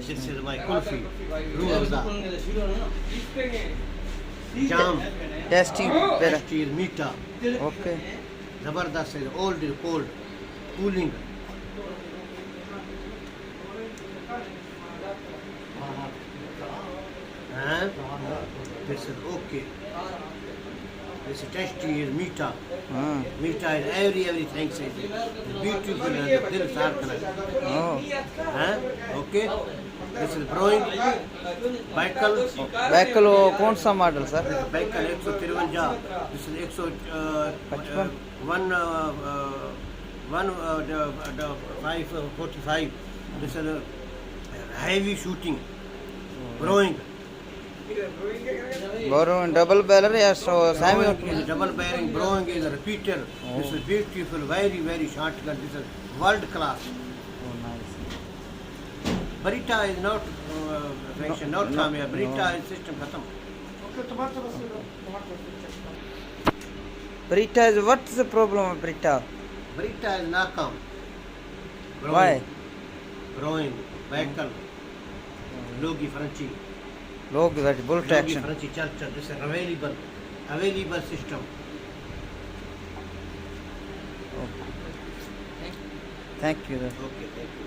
nice. This is my kulfi. Ruafza. Jam. Tasty. Better. Tasty is meeta. Okay. Zabardast is old, cold, cooling. And this is okay. This is tasty is meeta. Meeta is everything says it. Beautiful and dil sarkana. Oh. Okay. This is brewing. Baikal. Baikal कौन सा model sir? Baikal 153. This is 145. This is heavy shooting. Brewing. Borrow double barrel या semi? Double bearing brewing is a repeater. This is beautiful, very short gun. This is world class. Oh, nice. Barita is not function, not come here. Barita is system khatam. Brita is what's the problem of Brita? Barita is nakam. Why? Brewing, Baikal, Logi Franchi. Log that bull Logi traction. Franchi church. This is available system. Thank you. Okay, thank you.